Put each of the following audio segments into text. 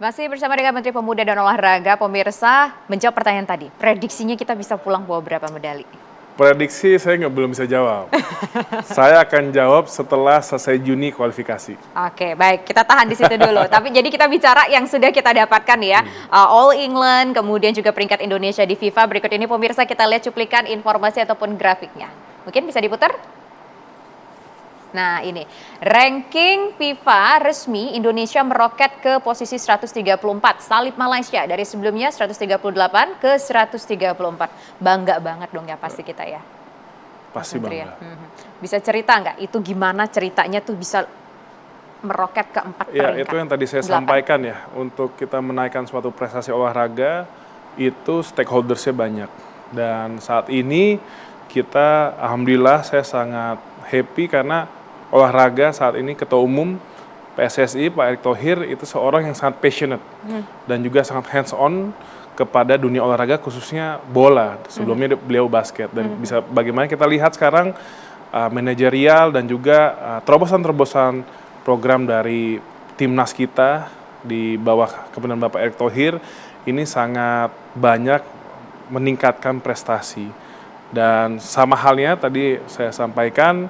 Masih bersama dengan Menteri Pemuda dan Olahraga, pemirsa menjawab pertanyaan tadi. Prediksinya kita bisa pulang bawa berapa medali? Prediksi saya belum bisa jawab. Saya akan jawab setelah selesai Juni kualifikasi. Oke, baik. Kita tahan di situ dulu. Tapi jadi kita bicara yang sudah kita dapatkan ya. All England, kemudian juga peringkat Indonesia di FIFA. Berikut ini pemirsa kita lihat cuplikan informasi ataupun grafiknya. Mungkin bisa diputar? Nah ini, ranking FIFA resmi Indonesia meroket ke posisi 134, salib Malaysia dari sebelumnya 138 ke 134. Bangga banget dong ya pasti kita ya. Pasti Menteri, bangga. ya. Bisa cerita nggak itu gimana ceritanya tuh bisa meroket ke 4 Ya, peringkat? itu yang tadi saya 8. sampaikan ya. Untuk kita menaikkan suatu prestasi olahraga, itu stakeholdersnya banyak. Dan saat ini kita, alhamdulillah saya sangat happy karena olahraga saat ini Ketua Umum PSSI Pak Erick Thohir itu seorang yang sangat passionate dan juga sangat hands on kepada dunia olahraga khususnya bola. Sebelumnya beliau basket dan bisa bagaimana kita lihat sekarang manajerial dan juga terobosan-terobosan program dari timnas kita di bawah kepemimpinan Bapak Erick Thohir ini sangat banyak meningkatkan prestasi. Dan sama halnya tadi saya sampaikan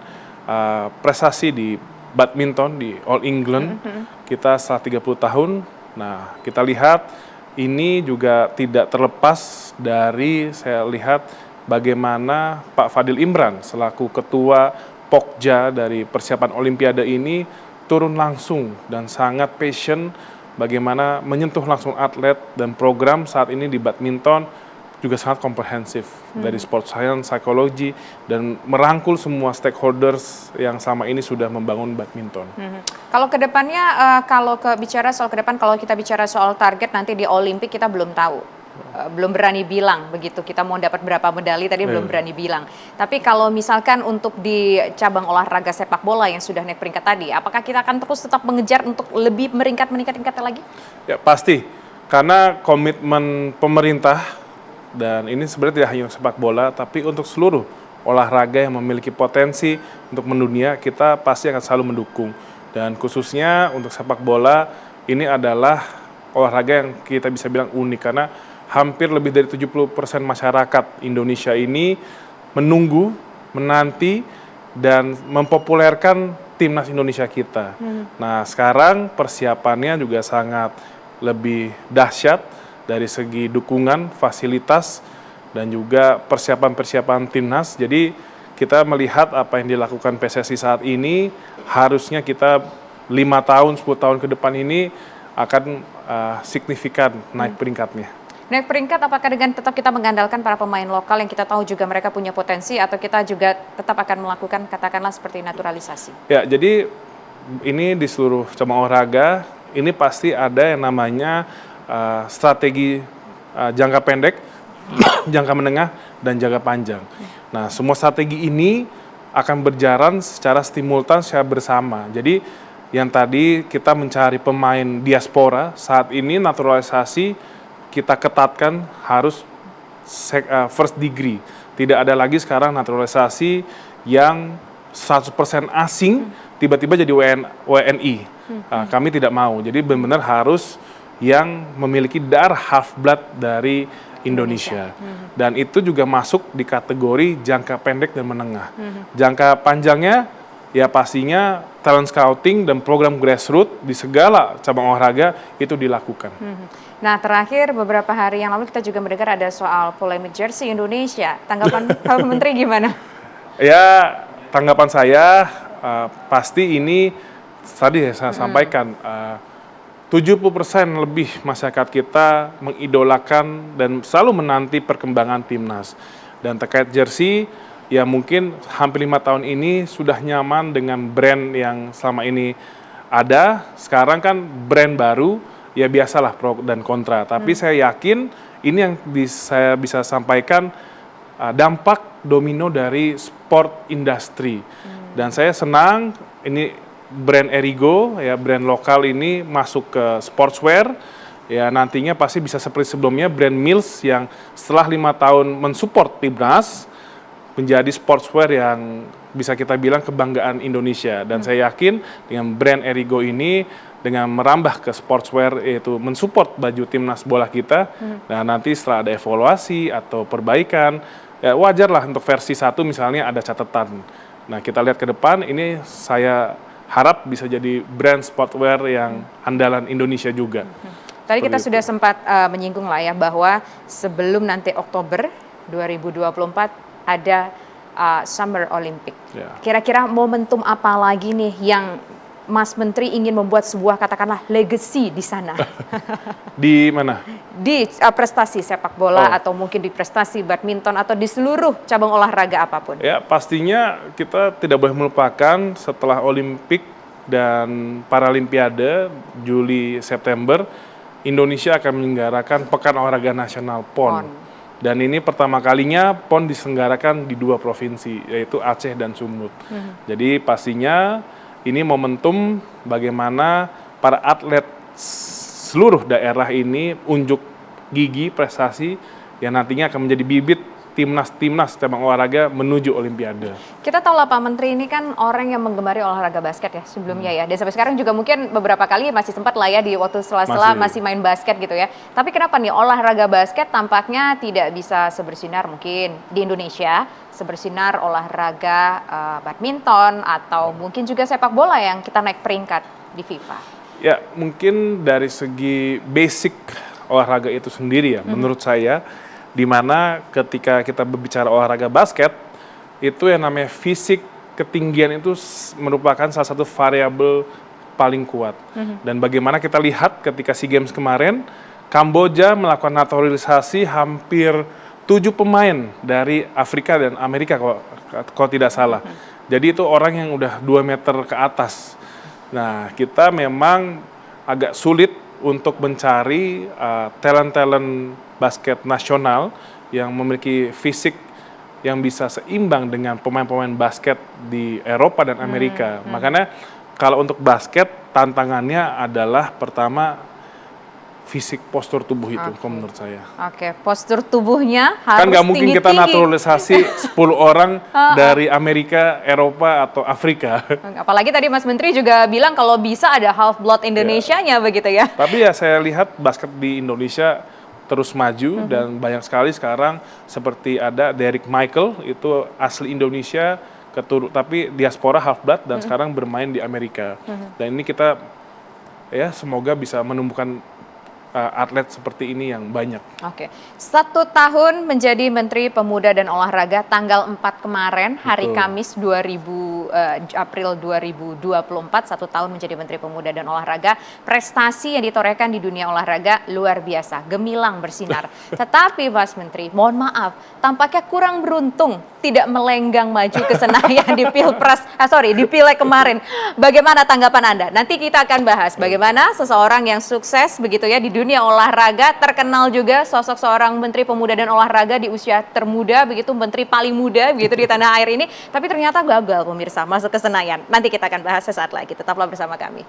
prestasi di badminton di All England kita setelah 30 tahun. Nah, kita lihat ini juga tidak terlepas dari saya lihat bagaimana Pak Fadil Imran selaku ketua Pokja dari persiapan Olimpiade ini turun langsung dan sangat passion bagaimana menyentuh langsung atlet, dan program saat ini di badminton juga sangat komprehensif dari sport science, psikologi, dan merangkul semua stakeholders yang selama ini sudah membangun badminton. Kalau ke depannya, kalau bicara soal ke depan, kalau kita bicara soal target nanti di Olimpik kita belum tahu. Belum berani bilang begitu, kita mau dapat berapa medali tadi belum berani bilang. Tapi kalau misalkan untuk di cabang olahraga sepak bola yang sudah naik peringkat tadi, apakah kita akan terus tetap mengejar untuk lebih meningkat lagi? Ya pasti, karena komitmen pemerintah, dan ini sebenarnya tidak hanya sepak bola, tapi untuk seluruh olahraga yang memiliki potensi untuk mendunia, kita pasti akan selalu mendukung. Dan khususnya untuk sepak bola, ini adalah olahraga yang kita bisa bilang unik, karena hampir lebih dari 70% masyarakat Indonesia ini menunggu, menanti, dan mempopulerkan timnas Indonesia kita. Nah, sekarang persiapannya juga sangat lebih dahsyat, dari segi dukungan, fasilitas, dan juga persiapan-persiapan timnas. Jadi kita melihat apa yang dilakukan PSSI saat ini, harusnya kita 5 tahun, 10 tahun ke depan ini akan signifikan naik peringkatnya. Naik peringkat apakah dengan tetap kita mengandalkan para pemain lokal yang kita tahu juga mereka punya potensi, atau kita juga tetap akan melakukan katakanlah seperti naturalisasi? Ya, jadi ini di seluruh cabang olahraga, ini pasti ada yang namanya strategi jangka pendek, jangka menengah, dan jangka panjang. Nah, semua strategi ini akan berjalan secara simultan, secara bersama. Jadi, yang tadi kita mencari pemain diaspora, saat ini naturalisasi kita ketatkan harus first degree. Tidak ada lagi sekarang naturalisasi yang 100% asing, tiba-tiba jadi WNI. Kami tidak mau, jadi benar-benar harus yang memiliki darah half blood dari Indonesia. Dan itu juga masuk di kategori jangka pendek dan menengah. Jangka panjangnya ya pastinya talent scouting dan program grassroots di segala cabang olahraga itu dilakukan. Nah, terakhir beberapa hari yang lalu kita juga mendengar ada soal polemik jersey Indonesia. Tanggapan Pak Menteri gimana? Ya, tanggapan saya pasti ini tadi saya sampaikan 70% lebih masyarakat kita mengidolakan dan selalu menanti perkembangan timnas. Dan terkait jersey, ya mungkin hampir 5 tahun ini sudah nyaman dengan brand yang selama ini ada. Sekarang kan brand baru, ya biasalah pro dan kontra. Tapi saya yakin ini yang saya bisa sampaikan dampak domino dari sport industry. Dan saya senang ini brand Erigo, ya brand lokal ini masuk ke sportswear, ya nantinya pasti bisa seperti sebelumnya brand Mills yang setelah 5 tahun mensupport timnas menjadi sportswear yang bisa kita bilang kebanggaan Indonesia. Dan saya yakin dengan brand Erigo ini dengan merambah ke sportswear, yaitu mensupport baju timnas bola kita. Nah, nanti setelah ada evaluasi atau perbaikan, ya wajar lah untuk versi 1 misalnya ada catatan. Nah, kita lihat ke depan, ini saya harap bisa jadi brand sportswear yang andalan Indonesia juga. Tadi kita Seperti sudah itu. sempat menyinggung lah ya bahwa sebelum nanti Oktober 2024 ada Summer Olympic. Ya. Kira-kira momentum apa lagi nih yang Mas Menteri ingin membuat sebuah katakanlah legacy di sana? Di mana? Di prestasi sepak bola atau mungkin di prestasi badminton atau di seluruh cabang olahraga apapun. Ya, pastinya kita tidak boleh melupakan setelah Olimpik dan Paralimpiade Juli September, Indonesia akan menyelenggarakan Pekan Olahraga Nasional PON. Dan ini pertama kalinya PON diselenggarakan di 2 provinsi, yaitu Aceh dan Sumut. Jadi pastinya ini momentum bagaimana para atlet seluruh daerah ini unjuk gigi prestasi yang nantinya akan menjadi bibit timnas cabang olahraga menuju Olimpiade. Kita tahu lah Pak Menteri ini kan orang yang menggemari olahraga basket ya sebelumnya ya. Dan sampai sekarang juga mungkin beberapa kali masih sempat lah ya di waktu sela-sela masih main basket gitu ya. Tapi kenapa nih olahraga basket tampaknya tidak bisa sebersinar mungkin di Indonesia, sebersinar olahraga badminton atau mungkin juga sepak bola yang kita naik peringkat di FIFA? Ya, mungkin dari segi basic olahraga itu sendiri ya, menurut saya, di mana ketika kita berbicara olahraga basket, itu yang namanya fisik, ketinggian itu merupakan salah satu variabel paling kuat. Dan bagaimana kita lihat ketika SEA Games kemarin, Kamboja melakukan naturalisasi hampir 7 pemain dari Afrika dan Amerika kalau tidak salah. Jadi itu orang yang udah 2 meter ke atas. Nah, kita memang agak sulit untuk mencari talent-talent basket nasional yang memiliki fisik yang bisa seimbang dengan pemain-pemain basket di Eropa dan Amerika. Makanya kalau untuk basket tantangannya adalah pertama fisik postur tubuh itu, kalau menurut saya. Oke, postur tubuhnya harus Kan nggak mungkin tinggi-tinggi. kita naturalisasi 10 orang dari Amerika, Eropa, atau Afrika. Apalagi tadi Mas Menteri juga bilang kalau bisa ada half blood Indonesianya begitu ya. Tapi ya saya lihat basket di Indonesia terus maju dan banyak sekali sekarang seperti ada Derek Michael, itu asli Indonesia, tapi diaspora half blood dan sekarang bermain di Amerika. Dan ini kita ya semoga bisa menumbuhkan atlet seperti ini yang banyak. Oke, 1 tahun menjadi Menteri Pemuda dan Olahraga tanggal 4 kemarin, hari Kamis April 2024, 1 tahun menjadi Menteri Pemuda dan Olahraga. Prestasi yang ditorehkan di dunia olahraga luar biasa, gemilang bersinar. Tetapi Mas Menteri, mohon maaf, tampaknya kurang beruntung tidak melenggang maju ke Senayan di di Pileg kemarin. Bagaimana tanggapan Anda? Nanti kita akan bahas bagaimana seseorang yang sukses begitu ya di dunia olahraga, terkenal juga sosok seorang Menteri Pemuda dan Olahraga di usia termuda, begitu Menteri paling muda begitu di tanah air ini, tapi ternyata gagal pemirsa masuk ke Senayan. Nanti kita akan bahas sesaat lagi, tetaplah bersama kami.